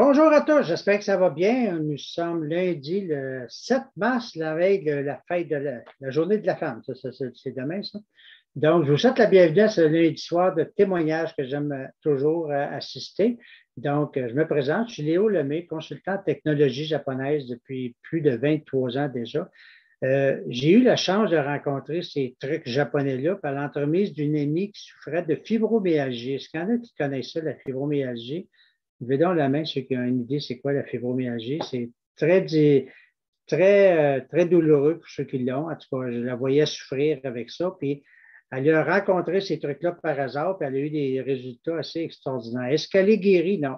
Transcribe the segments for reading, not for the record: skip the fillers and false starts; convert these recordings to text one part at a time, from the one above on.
Bonjour à tous, j'espère que ça va bien. Nous sommes lundi le 7 mars, la veille de la fête de la journée de la femme. C'est demain, ça. Donc, je vous souhaite la bienvenue à ce lundi soir de témoignage que j'aime toujours assister. Donc, je me présente, je suis Léo Lemay, consultant en technologie japonaise depuis plus de 23 ans déjà. J'ai eu la chance de rencontrer ces trucs japonais-là par l'entremise d'une amie qui souffrait de fibromyalgie. Est-ce qu'il y en a qui connaissent ça, la fibromyalgie? Levez donc la main ceux qui ont une idée, c'est quoi la fibromyalgie. C'est très douloureux pour ceux qui l'ont. En tout cas, je la voyais souffrir avec ça. Puis, elle a rencontré ces trucs-là par hasard, puis elle a eu des résultats assez extraordinaires. Est-ce qu'elle est guérie? Non.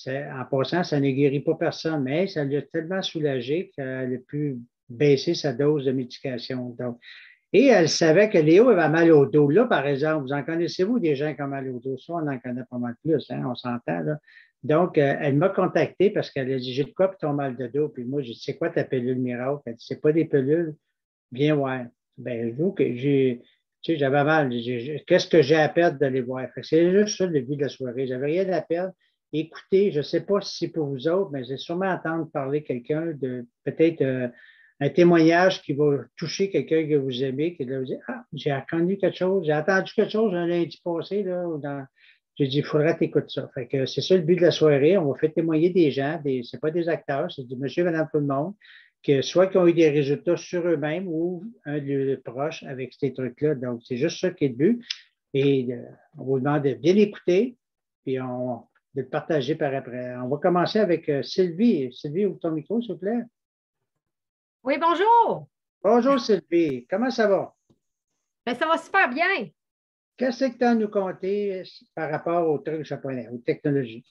En passant, ça ne guérit pas personne, mais ça lui a tellement soulagé qu'elle a pu baisser sa dose de médication. Donc, et elle savait que Léo avait mal au dos. Là, par exemple, vous en connaissez-vous des gens qui ont mal au dos? Ça, on en connaît pas mal plus, hein, on s'entend, là. Donc, elle m'a contacté parce qu'elle a dit, j'ai de quoi pour ton mal de dos? Puis moi, j'ai dit, c'est quoi ta pilule miracle? Elle dit, c'est pas des pilules. Bien, ouais. Ben, vous, que tu sais, j'avais mal. Qu'est-ce que j'ai à perdre d'aller voir? C'est juste ça le but de la soirée. J'avais rien à perdre. Écoutez, je ne sais pas si c'est pour vous autres, mais j'ai sûrement entendre parler quelqu'un de peut-être un témoignage qui va toucher quelqu'un que vous aimez, qui va vous dire, ah, j'ai entendu quelque chose, j'ai entendu quelque chose un lundi passé, là, j'ai dit, il faudrait t'écouter ça. Fait que c'est ça le but de la soirée. On va faire témoigner des gens, c'est pas des acteurs, c'est du monsieur, madame, tout le monde, que soit qui ont eu des résultats sur eux-mêmes ou un de leurs proches avec ces trucs-là. Donc, c'est juste ça qui est le but. Et on vous demande de bien écouter, puis de le partager par après. On va commencer avec Sylvie. Sylvie, ouvre ton micro, s'il vous plaît. Oui, bonjour. Bonjour Sylvie, comment ça va? Ben, ça va super bien. Qu'est-ce que tu as à nous conter par rapport aux trucs japonais, aux technologies?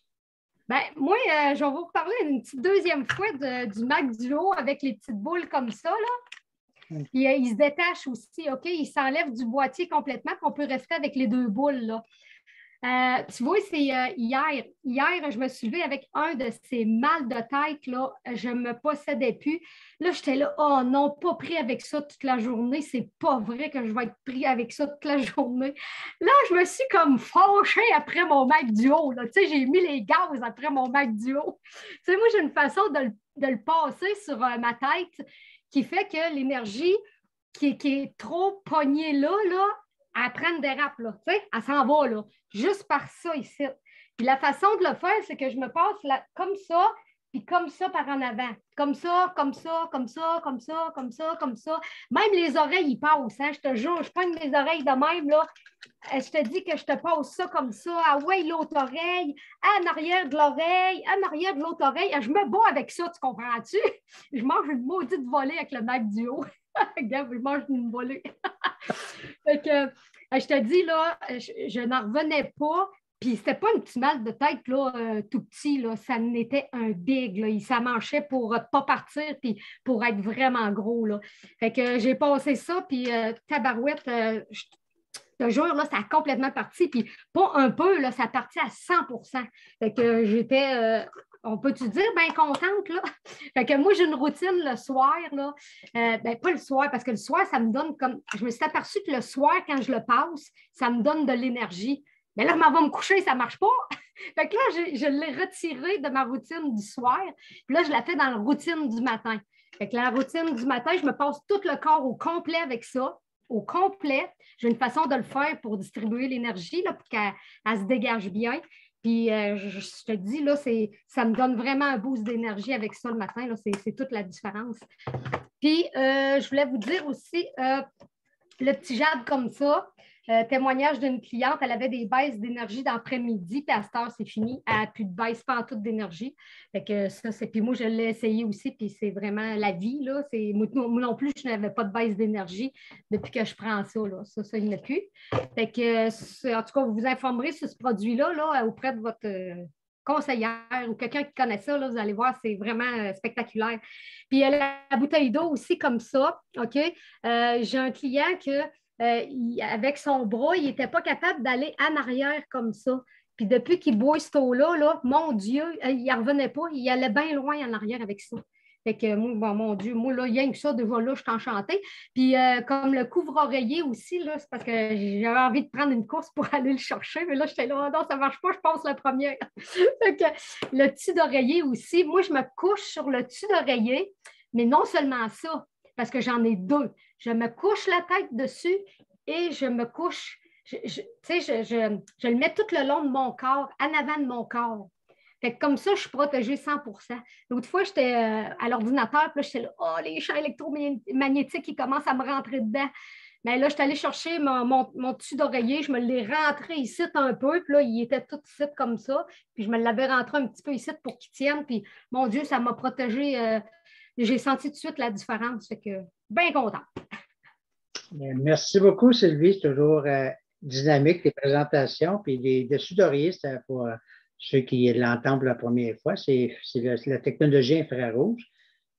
Ben, moi, je vais vous parler une petite deuxième fois du Mac Duo avec les petites boules comme ça, là. Puis il se détache aussi, OK? Il s'enlève du boîtier complètement, puis on peut rester avec les deux boules, là. Tu vois, c'est hier. Hier, je me suis levée avec un de ces mal de tête, là. Je ne me possédais plus. Là, j'étais là, oh non, pas pris avec ça toute la journée. C'est pas vrai que je vais être pris avec ça toute la journée. Là, je me suis comme fâchée après mon Mac Duo, là. Tu sais, j'ai mis les gaz après mon Mac Duo. Tu sais, moi, j'ai une façon de le passer sur ma tête qui fait que l'énergie qui est trop pognée là, elle prend une dérape, là, tu sais, elle s'en va, là, juste par ça ici. Puis la façon de le faire, c'est que je me passe comme ça, puis comme ça par en avant. Comme ça, comme ça, comme ça, comme ça, comme ça, comme ça. Même les oreilles, ils passent, hein, je te jure, je pogne mes oreilles de même, là. Je te dis que je te passe ça comme ça. Ah ouais, l'autre oreille, en arrière de l'oreille, en arrière de l'autre oreille. Je me bats avec ça, tu comprends-tu? Je mange une maudite volée avec le Mac Duo. Regarde, je mange une volée. Fait que, je te dis, là, je n'en revenais pas. Puis c'était pas un petit mal de tête là, tout petit, là. Ça n'était un big. Là. Il s'amanchait pour ne pas partir puis pour être vraiment gros. Là. Fait que j'ai passé ça, puis tabarouette, je te jure, là, ça a complètement parti. Puis pas un peu, là, ça a parti à 100%. Fait que j'étais, on peut-tu dire, bien contente, là? Fait que moi, j'ai une routine le soir, là. Ben, pas le soir, parce que le soir, ça me donne comme. Je me suis aperçue que le soir, quand je le passe, ça me donne de l'énergie. Mais là, je m'en vais me coucher, ça ne marche pas. Fait que là, je l'ai retiré de ma routine du soir. Puis là, je la fais dans la routine du matin. Fait que la routine du matin, je me passe tout le corps au complet avec ça. Au complet. J'ai une façon de le faire pour distribuer l'énergie, là, pour qu'elle se dégage bien. Puis je te dis, là, ça me donne vraiment un boost d'énergie avec ça le matin. Là, c'est toute la différence. Puis je voulais vous dire aussi, le petit Jade comme ça, témoignage d'une cliente, elle avait des baisses d'énergie d'après-midi, puis à cette heure, c'est fini. Elle n'a plus de baisse, pas en toute d'énergie. Fait que ça, puis moi, je l'ai essayé aussi, puis c'est vraiment la vie, là. Moi non plus, je n'avais pas de baisse d'énergie depuis que je prends ça, là. Ça, il n'y en a plus. Fait que, en tout cas, vous vous informerez sur ce produit-là, là, auprès de votre conseillère ou quelqu'un qui connaît ça, là, vous allez voir, c'est vraiment spectaculaire. Puis la bouteille d'eau aussi comme ça, OK? J'ai un client que avec son bras, il n'était pas capable d'aller en arrière comme ça. Puis depuis qu'il boit cette eau-là, là, mon Dieu, il n'en revenait pas. Il allait bien loin en arrière avec ça. Fait que, bon, mon Dieu, moi, là, rien que ça, déjà là, je suis enchantée. Puis, comme le couvre-oreiller aussi, là, c'est parce que j'avais envie de prendre une course pour aller le chercher, mais là, j'étais là, oh non, ça ne marche pas, je passe la première. Fait que le dessus d'oreiller aussi, moi, je me couche sur le dessus d'oreiller, mais non seulement ça, parce que j'en ai deux. Je me couche la tête dessus et je me couche, tu sais, je le mets tout le long de mon corps, en avant de mon corps. Fait que comme ça, je suis protégée 100%. L'autre fois, j'étais à l'ordinateur, puis là, j'étais là, oh, les champs électromagnétiques, ils commencent à me rentrer dedans. Mais là, je suis allée chercher mon dessus d'oreiller, je me l'ai rentré ici un peu, puis là, il était tout ici comme ça, puis je me l'avais rentré un petit peu ici pour qu'il tienne, puis mon Dieu, ça m'a protégée. J'ai senti tout de suite la différence, fait que bien contente. Merci beaucoup, Sylvie. C'est toujours dynamique, les présentations. Puis les dessus d'oreiller, c'est pour ceux qui l'entendent pour la première fois, c'est la technologie infrarouge.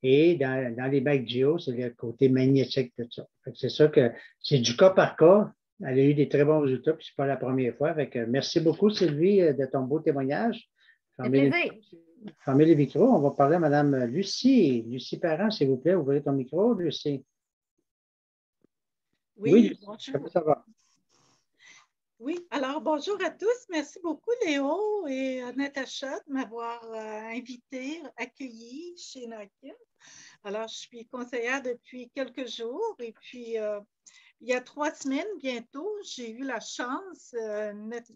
Et dans les bacs Geo, c'est le côté magnétique de ça. C'est ça que c'est du cas par cas. Elle a eu des très bons résultats, puis ce n'est pas la première fois. Fait que merci beaucoup, Sylvie, de ton beau témoignage. Fermez les micros. On va parler à Mme Lucie. Lucie Parent, s'il vous plaît, ouvrez ton micro, Lucie. Oui, bonjour. Ça va. Oui, alors bonjour à tous. Merci beaucoup, Léo et Natacha, de m'avoir invité, accueilli chez Nokia. Alors, je suis conseillère depuis quelques jours et puis il y a 3 semaines bientôt, j'ai eu la chance,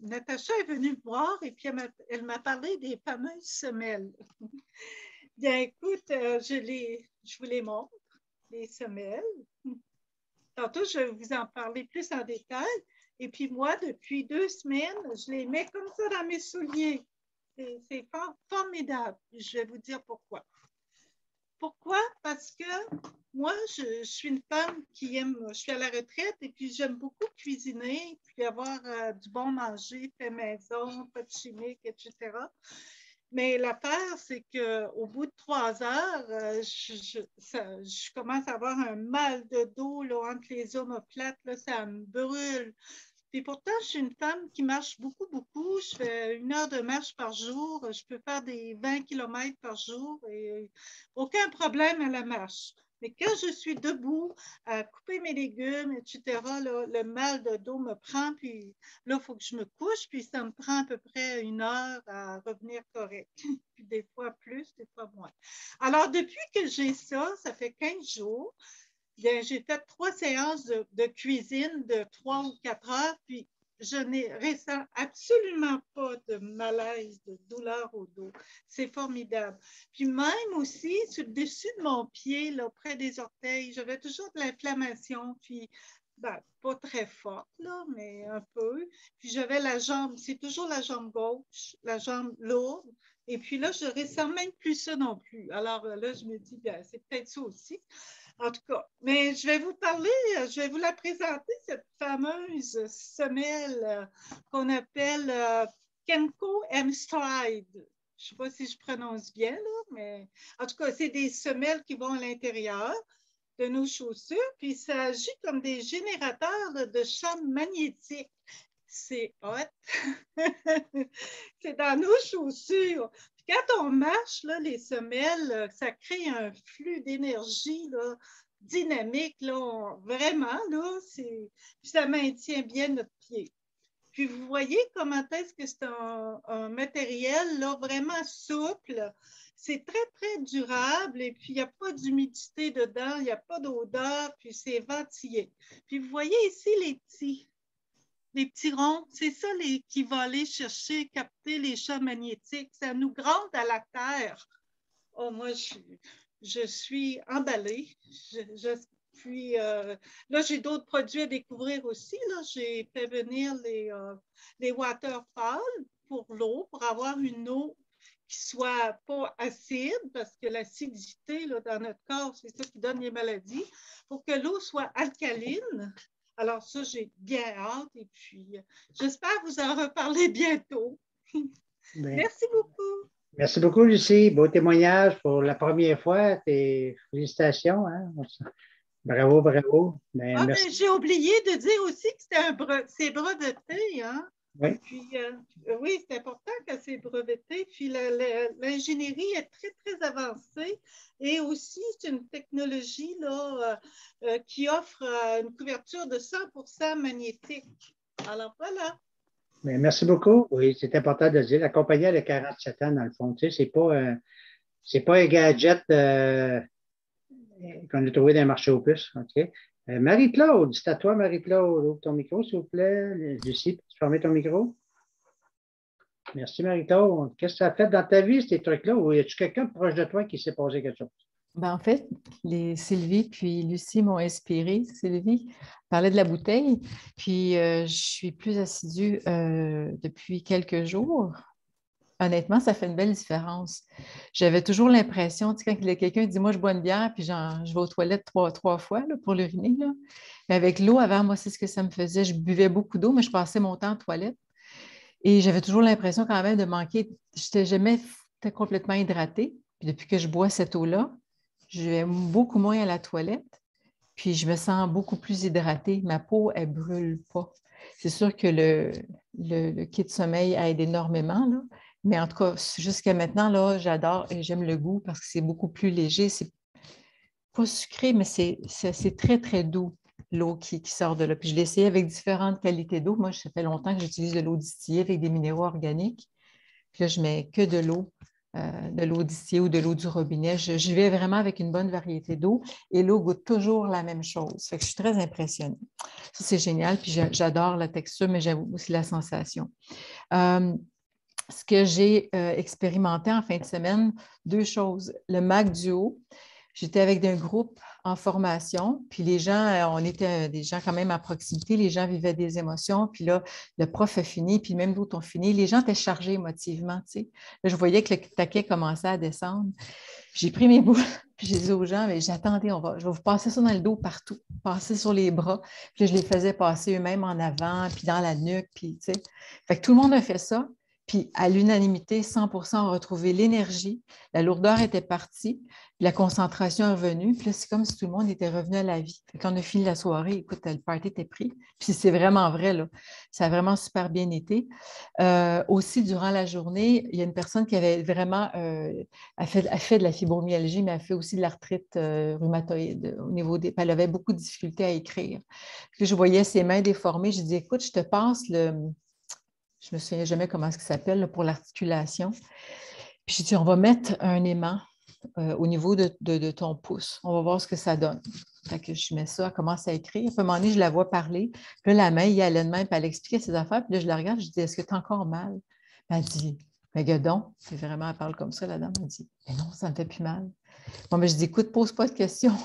Natacha est venue me voir et puis elle m'a parlé des fameuses semelles. Bien, écoute, je vous les montre, les semelles. Tantôt, je vais vous en parler plus en détail. Et puis moi, depuis 2 semaines, je les mets comme ça dans mes souliers. C'est formidable. Je vais vous dire pourquoi. Pourquoi? Parce que moi, je suis une femme qui aime, je suis à la retraite et puis j'aime beaucoup cuisiner, puis avoir du bon manger, fait maison, pas de chimique, etc. Mais l'affaire, c'est qu'au bout de 3 heures, je commence à avoir un mal de dos là, entre les omoplates, là, ça me brûle. Puis pourtant, je suis une femme qui marche beaucoup, beaucoup. Je fais 1 heure de marche par jour. Je peux faire des 20 km par jour et aucun problème à la marche. Mais quand je suis debout à couper mes légumes, etc., là, le mal de dos me prend, puis là, il faut que je me couche, puis ça me prend à peu près 1 heure à revenir correct. Puis des fois plus, des fois moins. Alors, depuis que j'ai ça, ça fait 15 jours, bien, j'ai fait 3 séances de cuisine de 3 ou 4 heures, puis je n'ai ressens absolument pas de malaise, de douleur au dos. C'est formidable. Puis même aussi, sur le dessus de mon pied, là, près des orteils, j'avais toujours de l'inflammation, puis ben, pas très forte, là, mais un peu. Puis j'avais la jambe, c'est toujours la jambe gauche, la jambe lourde. Et puis là, je ne ressens même plus ça non plus. Alors là, je me dis, bien, c'est peut-être ça aussi. En tout cas, mais je vais vous parler, je vais vous la présenter, cette fameuse semelle qu'on appelle Kenko M-Stride. Je ne sais pas si je prononce bien, là, mais en tout cas, c'est des semelles qui vont à l'intérieur de nos chaussures, puis ça agit comme des générateurs de champs magnétiques. C'est hot. C'est dans nos chaussures. Puis quand on marche, là, les semelles, ça crée un flux d'énergie là, dynamique. Là, vraiment, là, puis ça maintient bien notre pied. Puis vous voyez comment est-ce que c'est un matériel là, vraiment souple. C'est très, très durable et puis il n'y a pas d'humidité dedans, il n'y a pas d'odeur, puis c'est ventilé. Puis vous voyez ici les petits ronds, c'est ça qui va aller chercher, capter les champs magnétiques. Ça nous gronde à la terre. Oh, moi, je suis emballée. Puis là, j'ai d'autres produits à découvrir aussi. Là, j'ai fait venir les waterfalls pour l'eau, pour avoir une eau qui ne soit pas acide, parce que l'acidité là, dans notre corps, c'est ça qui donne les maladies, pour que l'eau soit alcaline. Alors ça, j'ai bien hâte et puis j'espère vous en reparler bientôt. Bien. Merci beaucoup. Merci beaucoup, Lucie. Beau témoignage pour la première fois. Félicitations. Hein? Bravo, bravo. Mais j'ai oublié de dire aussi que c'était ses bras de thé. Hein? Oui. Puis, oui, c'est important que c'est breveté. Puis, l'ingénierie est très, très avancée. Et aussi, c'est une technologie là, qui offre une couverture de 100% magnétique. Alors, voilà. Mais merci beaucoup. Oui, c'est important de le dire. La compagnie elle a 47 ans, dans le fond. Tu sais, c'est pas un gadget qu'on a trouvé dans le marché aux puces. OK? Marie-Claude, c'est à toi, Marie-Claude. Ouvre ton micro, s'il vous plaît. Lucie, peux-tu fermer ton micro? Merci, Marie-Claude. Qu'est-ce que ça a fait dans ta vie, ces trucs-là? Ou y a-tu quelqu'un proche de toi qui s'est passé quelque chose? En fait, Sylvie puis Lucie m'ont inspiré. Sylvie parlait de la bouteille, puis je suis plus assidue depuis quelques jours. Honnêtement, ça fait une belle différence. J'avais toujours l'impression, tu sais, quand quelqu'un dit, moi, je bois une bière, puis je vais aux toilettes trois fois là, pour l'uriner. Là. Mais avec l'eau, avant, moi, c'est ce que ça me faisait. Je buvais beaucoup d'eau, mais je passais mon temps aux toilettes. Et j'avais toujours l'impression quand même de manquer. Je n'étais jamais complètement hydratée. Puis depuis que je bois cette eau-là, je vais beaucoup moins à la toilette. Puis je me sens beaucoup plus hydratée. Ma peau, elle ne brûle pas. C'est sûr que le kit de sommeil aide énormément, là. Mais en tout cas, jusqu'à maintenant, là, j'adore et j'aime le goût parce que c'est beaucoup plus léger. C'est pas sucré, mais c'est très, très doux, l'eau qui sort de là. Puis je l'ai essayé avec différentes qualités d'eau. Moi, ça fait longtemps que j'utilise de l'eau distillée avec des minéraux organiques. Puis là, je mets que de l'eau distillée ou de l'eau du robinet. Je vais vraiment avec une bonne variété d'eau et l'eau goûte toujours la même chose. Fait que je suis très impressionnée. Ça, c'est génial. Puis j'adore la texture, mais j'aime aussi la sensation. Ce que j'ai expérimenté en fin de semaine, deux choses. Le Mac Duo, j'étais avec un groupe en formation, puis les gens, on était des gens quand même à proximité, les gens vivaient des émotions, puis là, le prof a fini, puis même d'autres ont fini. Les gens étaient chargés émotivement, tu sais. Là, je voyais que le taquet commençait à descendre. J'ai pris mes boules, puis j'ai dit aux gens, mais j'attendais, je vais vous passer ça dans le dos partout, passer sur les bras. Puis là, je les faisais passer eux-mêmes en avant, puis dans la nuque, puis tu sais. Fait que tout le monde a fait ça. Puis à l'unanimité, 100% ont retrouvé l'énergie, la lourdeur était partie, puis la concentration est revenue. Puis là, c'est comme si tout le monde était revenu à la vie. Quand on a fini la soirée, écoute, le party était pris. Puis c'est vraiment vrai, là. Ça a vraiment super bien été. Aussi, durant la journée, il y a une personne qui avait vraiment a fait de la fibromyalgie, mais elle fait aussi de l'arthrite rhumatoïde au niveau des. Elle avait beaucoup de difficultés à écrire. Puis je voyais ses mains déformées. Je dis, écoute, je te passe je ne me souviens jamais comment ça s'appelle, pour l'articulation. Puis j'ai dit, on va mettre un aimant au niveau de ton pouce. On va voir ce que ça donne. Fait que je mets ça, elle commence à écrire. Puis à un moment donné, je la vois parler. Puis là, la main, il y allait de même, puis elle expliquait ses affaires. Puis là, je la regarde, je dis, est-ce que tu as encore mal? Puis elle dit, mais gueudon, c'est vraiment, elle parle comme ça, la dame. Elle dit, mais non, ça ne me fait plus mal. Bon, mais je dis, écoute, pose pas de questions.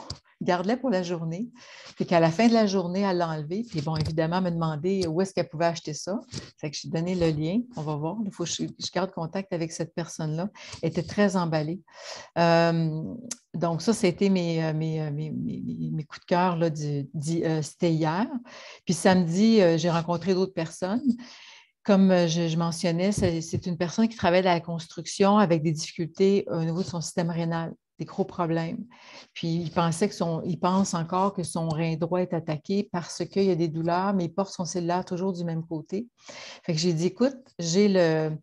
Garde-la pour la journée. Puis qu'à la fin de la journée, elle l'a enlevé. Puis bon, évidemment, elle m'a demandé où est-ce qu'elle pouvait acheter ça. Fait que j'ai donné le lien. On va voir. Il faut que je garde contact avec cette personne-là. Elle était très emballée. Donc, ça a été mes coups de cœur. Là, c'était hier. Puis samedi, j'ai rencontré d'autres personnes. Comme je mentionnais, c'est une personne qui travaille dans la construction avec des difficultés au niveau de son système rénal, des gros problèmes. Puis il pense encore que son rein droit est attaqué parce qu'il y a des douleurs, mais il porte son cellulaire toujours du même côté. Fait que j'ai dit, écoute, j'ai le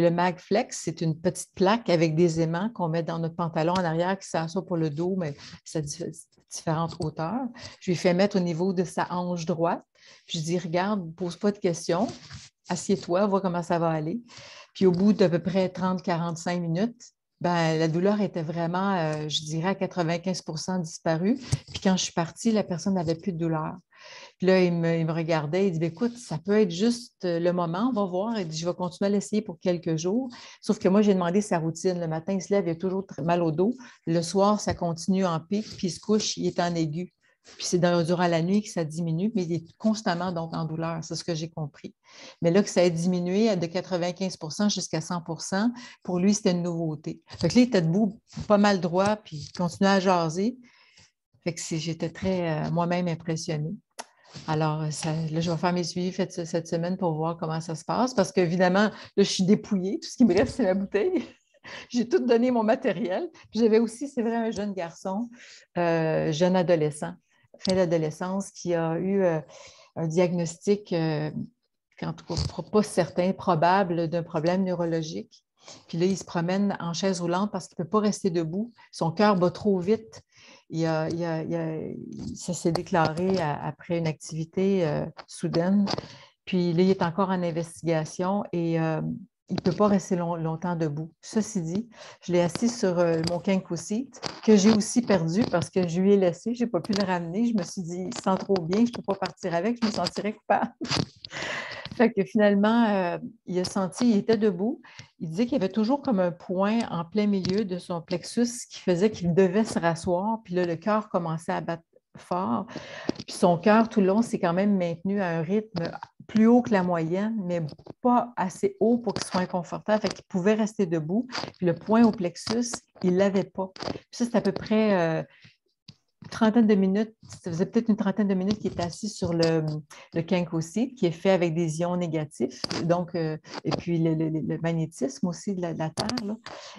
MagFlex, c'est une petite plaque avec des aimants qu'on met dans notre pantalon en arrière qui s'assoit pour le dos, mais c'est différentes hauteurs. Je lui ai fait mettre au niveau de sa hanche droite. Puis je dis, regarde, ne pose pas de questions, assieds-toi, vois comment ça va aller. Puis au bout d'à peu près 30-45 minutes, ben, la douleur était vraiment, je dirais, à 95% disparue. Puis quand je suis partie, la personne n'avait plus de douleur. Puis là, il me regardait, il dit, écoute, ça peut être juste le moment, on va voir. Il dit, je vais continuer à l'essayer pour quelques jours. Sauf que moi, j'ai demandé sa routine. Le matin, il se lève, il a toujours très mal au dos. Le soir, ça continue en pic, puis il se couche, il est en aigu. Puis c'est durant la nuit que ça diminue, mais il est constamment donc en douleur. C'est ce que j'ai compris. Mais là, que ça a diminué de 95% jusqu'à 100%, pour lui, c'était une nouveauté. Fait que là, il était debout, pas mal droit, puis il continuait à jaser. Fait que j'étais très moi-même impressionnée. Alors, là, je vais faire mes suivis cette semaine pour voir comment ça se passe, parce qu'évidemment, là, je suis dépouillée. Tout ce qui me reste, c'est la bouteille. J'ai tout donné mon matériel. Puis j'avais aussi, c'est vrai, un jeune garçon, jeune adolescent, fin d'adolescence, qui a eu un diagnostic en tout cas, pas certain, probable d'un problème neurologique. Puis là, il se promène en chaise roulante parce qu'il ne peut pas rester debout. Son cœur bat trop vite. Ça s'est déclaré après une activité soudaine. Puis là, il est encore en investigation et il ne peut pas rester longtemps debout. Ceci dit, je l'ai assis sur mon Kenko seat, que j'ai aussi perdu parce que je lui ai laissé, je n'ai pas pu le ramener. Je me suis dit, il sent trop bien, je ne peux pas partir avec, je me sentirais coupable. Fait que finalement, il a senti, il était debout. Il disait qu'il y avait toujours comme un point en plein milieu de son plexus qui faisait qu'il devait se rasseoir. Puis là, le cœur commençait à battre fort. Puis son cœur, tout le long, s'est quand même maintenu à un rythme plus haut que la moyenne, mais pas assez haut pour qu'il soit inconfortable. Fait qu'il pouvait rester debout. Puis le point au plexus, il ne l'avait pas. Puis ça, c'est à peu près trentaine de minutes, ça faisait peut-être une trentaine de minutes qu'il était assis sur le Kenko seat, qui est fait avec des ions négatifs, donc, et puis le magnétisme aussi de la Terre. Là.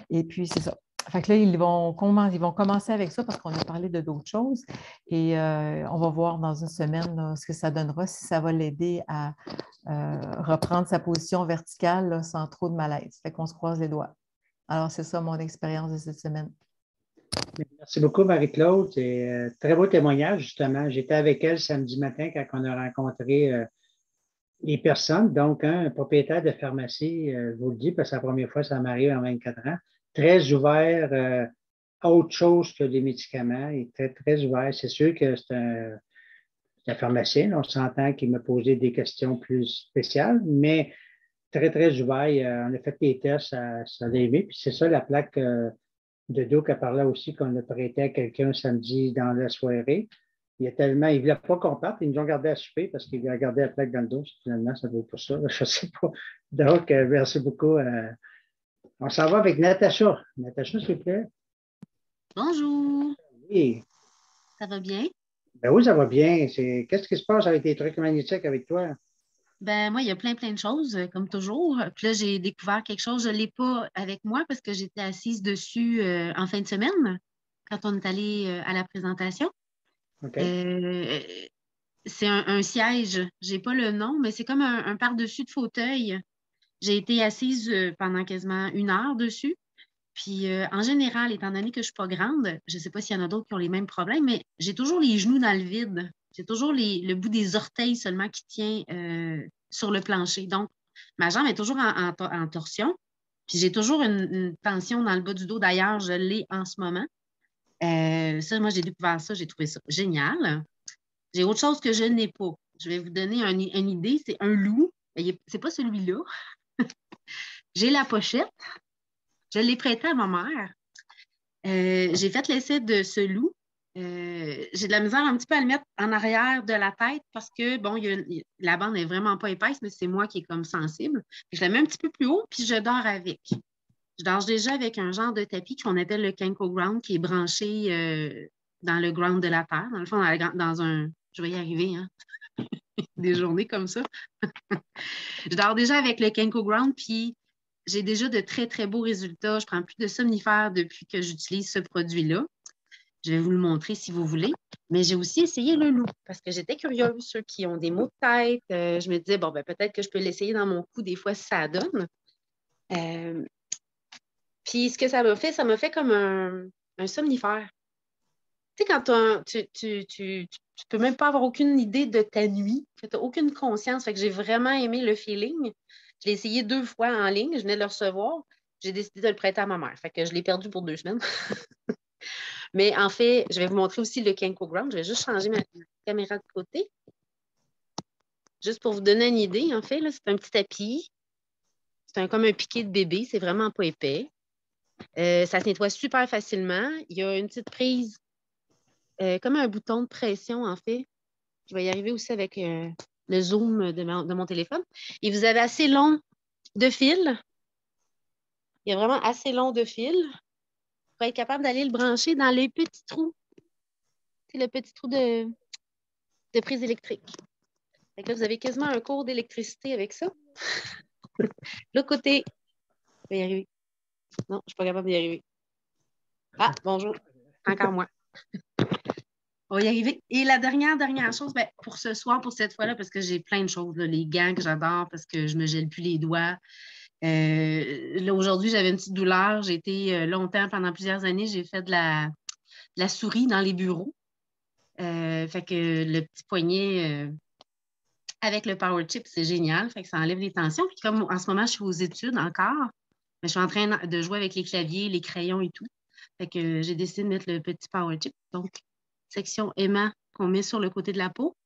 Et puis, c'est ça. Fait que là, ils vont commencer avec ça parce qu'on a parlé de d'autres choses et on va voir dans une semaine là, ce que ça donnera, si ça va l'aider à reprendre sa position verticale là, sans trop de malaise. Fait qu'on se croise les doigts. Alors, c'est ça mon expérience de cette semaine. Merci beaucoup, Marie-Claude. C'est un très beau témoignage, justement. J'étais avec elle samedi matin quand on a rencontré les personnes. Donc, un propriétaire de pharmacie, je vous le dis, parce que c'est la première fois que ça m'arrive en 24 ans, très ouvert à autre chose que les médicaments. Il est très, très ouvert. C'est sûr que c'est un pharmacien. On s'entend qu'il m'a posé des questions plus spéciales, mais très, très ouvert. On a fait des tests, ça l'a aimé. Puis c'est ça la plaque de dos qui parlait aussi qu'on a prêté à quelqu'un samedi dans la soirée. Il ne voulait pas qu'on parte. Ils nous ont gardé à souper parce qu'il a gardé la plaque dans le dos. Finalement, ça ne vaut pas ça. Je ne sais pas. Donc, merci beaucoup. On s'en va avec Natacha. Natacha, s'il vous plaît. Bonjour. Oui. Ça va bien? Ben oui, ça va bien. Qu'est-ce qui se passe avec tes trucs magnétiques avec toi? Ben moi, il y a plein de choses, comme toujours. Puis là, j'ai découvert quelque chose. Je ne l'ai pas avec moi parce que j'étais assise dessus en fin de semaine quand on est allé à la présentation. Okay. C'est un siège. Je n'ai pas le nom, mais c'est comme un par-dessus de fauteuil. J'ai été assise pendant quasiment 1 heure dessus. Puis en général, étant donné que je ne suis pas grande, je ne sais pas s'il y en a d'autres qui ont les mêmes problèmes, mais j'ai toujours les genoux dans le vide. J'ai toujours le bout des orteils seulement qui tient sur le plancher. Donc, ma jambe est toujours en torsion. Puis j'ai toujours une tension dans le bas du dos. D'ailleurs, je l'ai en ce moment. Ça, moi, j'ai découvert ça. J'ai trouvé ça génial. J'ai autre chose que je n'ai pas. Je vais vous donner une idée. C'est un loup. C'est pas celui-là. J'ai la pochette. Je l'ai prêté à ma mère. J'ai fait l'essai de ce loup. J'ai de la misère un petit peu à le mettre en arrière de la tête parce que, bon, la bande n'est vraiment pas épaisse, mais c'est moi qui est comme sensible. Je la mets un petit peu plus haut, puis je dors avec. Je dors déjà avec un genre de tapis qu'on appelle le Kenko Ground, qui est branché dans le ground de la terre. Dans le fond, dans un... Je vais y arriver, hein? Des journées comme ça. Je dors déjà avec le Kenko Ground, puis j'ai déjà de très, très beaux résultats. Je ne prends plus de somnifères depuis que j'utilise ce produit-là. Je vais vous le montrer si vous voulez. Mais j'ai aussi essayé le loup parce que j'étais curieuse. Ceux qui ont des maux de tête, je me disais, bon, ben, peut-être que je peux l'essayer dans mon cou des fois si ça donne. Puis ce que ça m'a fait comme un somnifère. Tu sais, quand tu peux même pas avoir aucune idée de ta nuit, que tu n'as aucune conscience. Fait que j'ai vraiment aimé le feeling. Je l'ai essayé 2 fois en ligne. Je venais de le recevoir. J'ai décidé de le prêter à ma mère. Fait que je l'ai perdu pour 2 semaines. Mais en fait, je vais vous montrer aussi le Kenko Ground. Je vais juste changer ma caméra de côté. Juste pour vous donner une idée, en fait, là, c'est un petit tapis. C'est comme un piqué de bébé. C'est vraiment pas épais. Ça se nettoie super facilement. Il y a une petite prise, comme un bouton de pression, en fait. Je vais y arriver aussi avec le zoom de mon téléphone. Et vous avez assez long de fil. Il y a vraiment assez long de fil pour être capable d'aller le brancher dans les petits trous. C'est le petit trou de prise électrique. Fait que là, vous avez quasiment un cours d'électricité avec ça. L'autre côté, je vais y arriver. Non, je ne suis pas capable d'y arriver. Ah, bonjour. Encore moi. On va y arriver. Et la dernière chose, ben, pour ce soir, pour cette fois-là, parce que j'ai plein de choses, là, les gants que j'adore parce que je ne me gèle plus les doigts. Là, aujourd'hui, j'avais une petite douleur. J'ai été longtemps, pendant plusieurs années, j'ai fait de la souris dans les bureaux. Fait que le petit poignet avec le Power Chip, c'est génial. Fait que ça enlève les tensions. Puis comme en ce moment, je suis aux études encore, mais je suis en train de jouer avec les claviers, les crayons et tout. Fait que j'ai décidé de mettre le petit Power Chip. Donc, section aimant qu'on met sur le côté de la peau,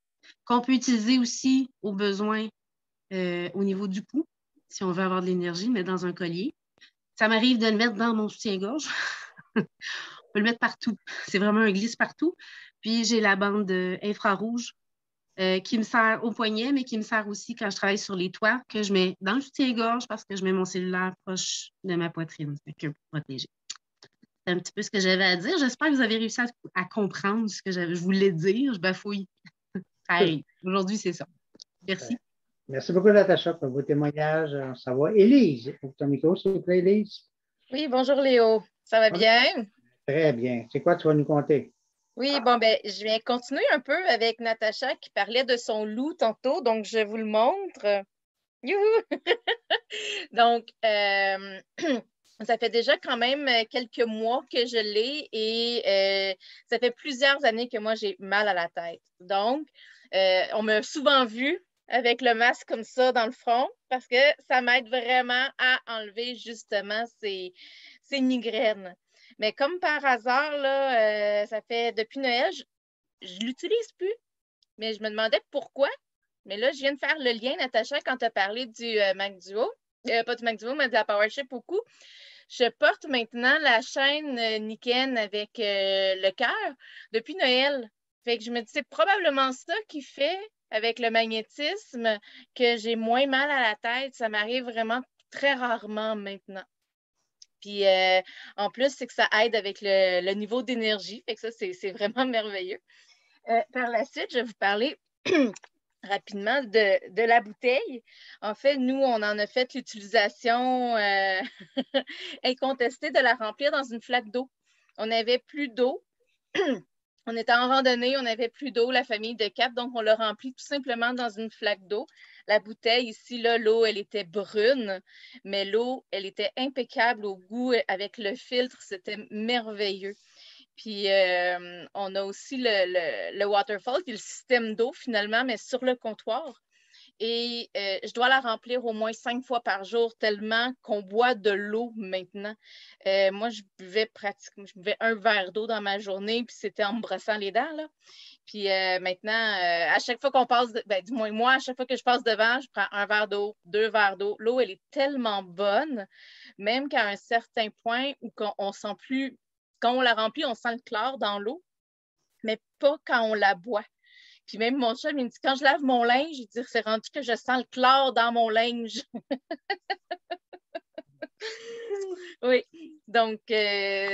qu'on peut utiliser aussi au besoin au niveau du cou, si on veut avoir de l'énergie, mais dans un collier. Ça m'arrive de le mettre dans mon soutien-gorge. On peut le mettre partout. C'est vraiment un glisse partout. Puis j'ai la bande infrarouge qui me sert au poignet, mais qui me sert aussi quand je travaille sur les toits, que je mets dans le soutien-gorge parce que je mets mon cellulaire proche de ma poitrine, pour protéger. C'est un petit peu ce que j'avais à dire. J'espère que vous avez réussi à comprendre ce que je voulais dire. Je bafouille. Ça arrive. Aujourd'hui, c'est ça. Merci. Merci beaucoup, Natacha, pour vos témoignages. Ça va. Élise, pour ton micro, s'il vous plaît, Élise. Oui, bonjour Léo. Ça va bien? Très bien. C'est quoi tu vas nous conter? Oui, bon, ben, je viens continuer un peu avec Natacha qui parlait de son loup tantôt, donc je vous le montre. Youhou! Donc, ça fait déjà quand même quelques mois que je l'ai et ça fait plusieurs années que moi, j'ai mal à la tête. Donc, on m'a souvent vu avec le masque comme ça dans le front parce que ça m'aide vraiment à enlever justement ces migraines. Mais comme par hasard, là, ça fait depuis Noël, je ne l'utilise plus, mais je me demandais pourquoi. Mais là, je viens de faire le lien, Natacha, quand tu as parlé du Mac Duo. Pas du Mac Duo, mais de la PowerShip au cou. Je porte maintenant la chaîne Niken avec le cœur depuis Noël. Fait que je me dis, c'est probablement ça qui fait, avec le magnétisme, que j'ai moins mal à la tête. Ça m'arrive vraiment très rarement maintenant. Puis en plus, c'est que ça aide avec le niveau d'énergie. Fait que ça, c'est vraiment merveilleux. Par la suite, je vais vous parler rapidement de la bouteille. En fait, nous, on en a fait l'utilisation incontestée de la remplir dans une flaque d'eau. On n'avait plus d'eau. On était en randonnée, on n'avait plus d'eau, la famille de Cap, donc on l'a rempli tout simplement dans une flaque d'eau. La bouteille ici, là, l'eau, elle était brune, mais l'eau, elle était impeccable au goût avec le filtre, c'était merveilleux. Puis, on a aussi le waterfall, qui est le système d'eau finalement, mais sur le comptoir. Et je dois la remplir au moins 5 fois par jour, tellement qu'on boit de l'eau maintenant. Moi, je buvais un verre d'eau dans ma journée, puis c'était en me brossant les dents, là. Puis maintenant, à chaque fois qu'on passe, du moins moi, à chaque fois que je passe devant, je prends un verre d'eau, 2 verres d'eau. L'eau, elle est tellement bonne, même qu'à un certain point où on sent plus, quand on la remplit, on sent le chlore dans l'eau, mais pas quand on la boit. Puis même mon chum, il me dit, quand je lave mon linge, il dit, c'est rendu que je sens le chlore dans mon linge. Oui, donc ça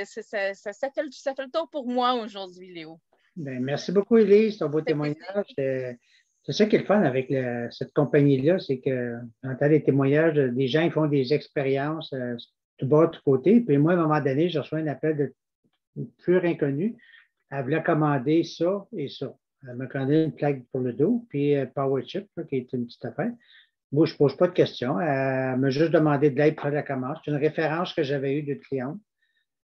fait le tour pour moi aujourd'hui, Léo. Bien, merci beaucoup, Élise, ton beau témoignage. C'est ça qui est le fun avec cette compagnie-là, c'est que j'entends les témoignages, des gens qui font des expériences tout bas, tout côté. Puis moi, à un moment donné, je reçois un appel d'une pure inconnue. Elle voulait commander ça et ça. Elle m'a commandé une plaque pour le dos, puis Power Chip, là, qui est une petite affaire. Moi, je ne pose pas de questions. Elle m'a juste demandé de l'aide pour la commande. C'est une référence que j'avais eue de cliente.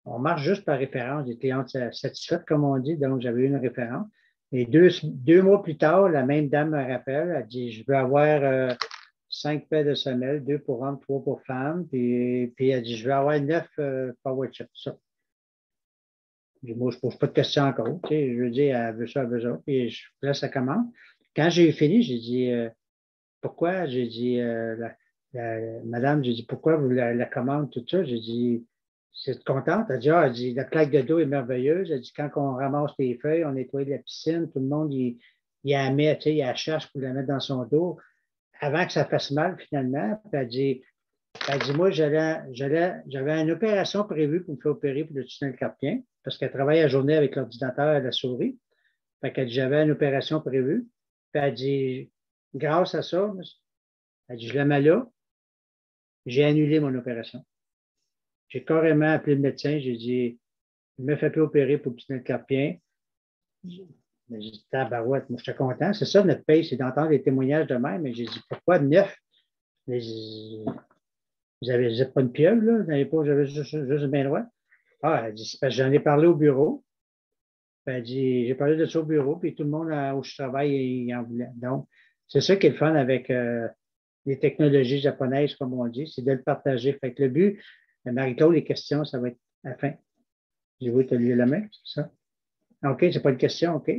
On marche juste par référence, des clientes satisfaites, comme on dit. Donc, j'avais eu une référence. Et deux mois plus tard, la même dame me rappelle. Elle dit, je veux avoir 5 paires de semelles, 2 pour hommes, 3 pour femmes. Puis elle dit, je veux avoir 9 Power Chips. Ça. Moi, je ne pose pas de questions encore. Tu sais, je veux dire, elle veut ça, elle veut ça. Puis je laisse la commande. Quand j'ai fini, j'ai dit, pourquoi? J'ai dit, madame, j'ai dit, pourquoi vous la commande, tout ça? J'ai dit, c'est contente? Elle dit, la plaque de dos est merveilleuse. Elle dit, quand on ramasse les feuilles, on nettoie la piscine, tout le monde, il la met, tu sais, il la cherche pour la mettre dans son dos avant que ça fasse mal, finalement. Puis elle dit, moi, j'avais une opération prévue pour me faire opérer pour le tunnel carpien, parce qu'elle travaille la journée avec l'ordinateur et la souris. Fait qu'elle dit, j'avais une opération prévue. Puis elle dit, grâce à ça, elle dit, je la mets là, j'ai annulé mon opération. J'ai carrément appelé le médecin, j'ai dit, il ne me fait plus opérer pour le tunnel carpien. Mais j'ai dit, tabarouette, moi, j'étais content. C'est ça, notre paye, c'est d'entendre des témoignages de même. Mais j'ai dit, pourquoi 9? Mais vous n'êtes pas une pieuvre, là? Vous n'avez pas, vous avez juste bien droit. Ah, elle dit, c'est parce que j'en ai parlé au bureau. Puis elle dit, j'ai parlé de ça au bureau, puis tout le monde où je travaille, il en voulait. Donc, c'est ça qui est le fun avec les technologies japonaises, comme on dit, c'est de le partager. Fait que le but, Marie-Claude, les questions, ça va être à la fin. J'ai vu, tu as levé la main, c'est ça? OK, c'est pas une question, OK.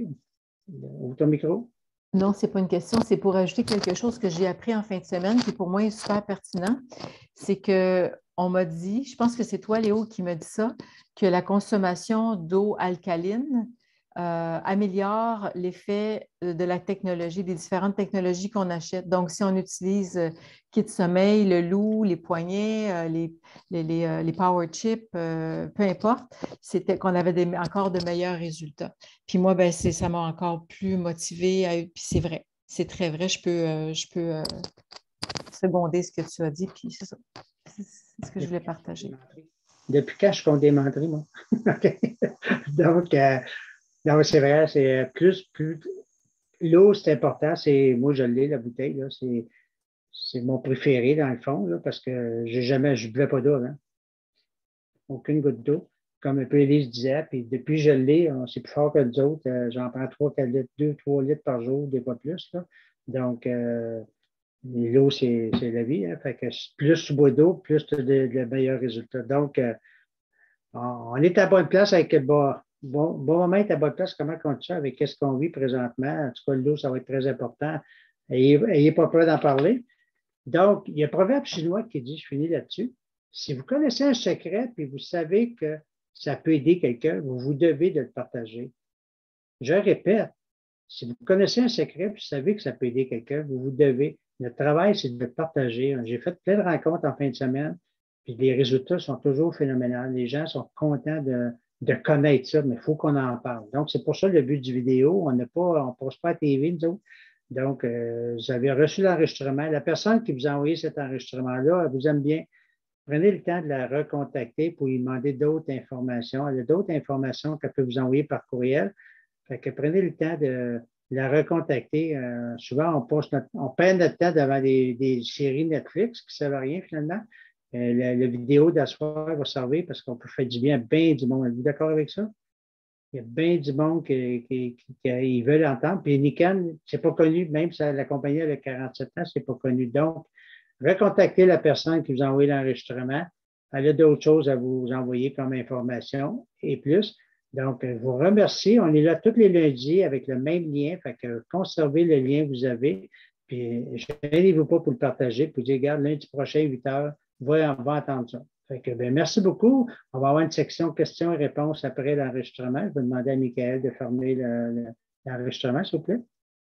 Ouvre ton micro. Non, ce n'est pas une question, c'est pour ajouter quelque chose que j'ai appris en fin de semaine qui pour moi est super pertinent. C'est qu'on m'a dit, je pense que c'est toi, Léo, qui m'a dit ça, que la consommation d'eau alcaline améliore l'effet de la technologie, des différentes technologies qu'on achète. Donc, si on utilise kit sommeil, le loup, les poignets, les power chips, peu importe, c'était qu'on avait encore de meilleurs résultats. Puis moi, ben, ça m'a encore plus motivée. Puis c'est vrai, c'est très vrai. Je peux seconder ce que tu as dit. Puis c'est ça. C'est ce que je voulais partager. Depuis quand je compte des menteries, moi? Donc, non, c'est vrai, c'est plus l'eau, c'est important. Moi, je l'ai, la bouteille, là. C'est mon préféré, dans le fond, là, parce que je ne buvais pas d'eau avant. Aucune goutte d'eau. Comme un peu Élise disait, puis depuis que je l'ai, c'est plus fort que nous autres. J'en prends 3-4 litres, 2-3 litres par jour, des fois plus, là. Donc, l'eau, c'est la vie. Hein. Fait que plus tu bois d'eau, plus tu as de meilleurs résultats. Donc, on est à bonne place avec le bon moment est à bonne place. Comment on dit ça avec ce qu'on vit présentement? En tout cas, l'eau, ça va être très important. Ayez pas peur d'en parler. Donc, il y a un proverbe chinois qui dit, je finis là-dessus, si vous connaissez un secret puis vous savez que ça peut aider quelqu'un, vous devez de le partager. Je répète, si vous connaissez un secret et vous savez que ça peut aider quelqu'un, vous devez. Notre travail, c'est de le partager. J'ai fait plein de rencontres en fin de semaine, puis les résultats sont toujours phénoménaux. Les gens sont contents de connaître ça, mais il faut qu'on en parle. Donc, c'est pour ça le but du vidéo. On ne passe pas à la TV, nous autres. Donc, vous avez reçu l'enregistrement. La personne qui vous a envoyé cet enregistrement-là, elle vous aime bien. Prenez le temps de la recontacter pour lui demander d'autres informations. Elle a d'autres informations qu'elle peut vous envoyer par courriel. Fait que prenez le temps de la recontacter. Souvent, on perd notre temps devant des séries Netflix qui ne servent à rien finalement. La vidéo d'asseoir va servir parce qu'on peut faire du bien à bien du monde. Êtes-vous d'accord avec ça? Il y a bien du monde qui veulent entendre. Puis Nikon, c'est pas connu, même si la compagnie a 47 ans, c'est pas connu. Donc, recontactez la personne qui vous a envoyé l'enregistrement. Elle a d'autres choses à vous envoyer comme information et plus. Donc, je vous remercie. On est là tous les lundis avec le même lien. Fait que conservez le lien que vous avez. Puis, gênez-vous pas pour le partager. Puis, dire, regarde, lundi prochain, 8 heures, on va entendre ça. Fait que, merci beaucoup. On va avoir une section questions et réponses après l'enregistrement. Je vais demander à Michael de fermer l'enregistrement, s'il vous plaît.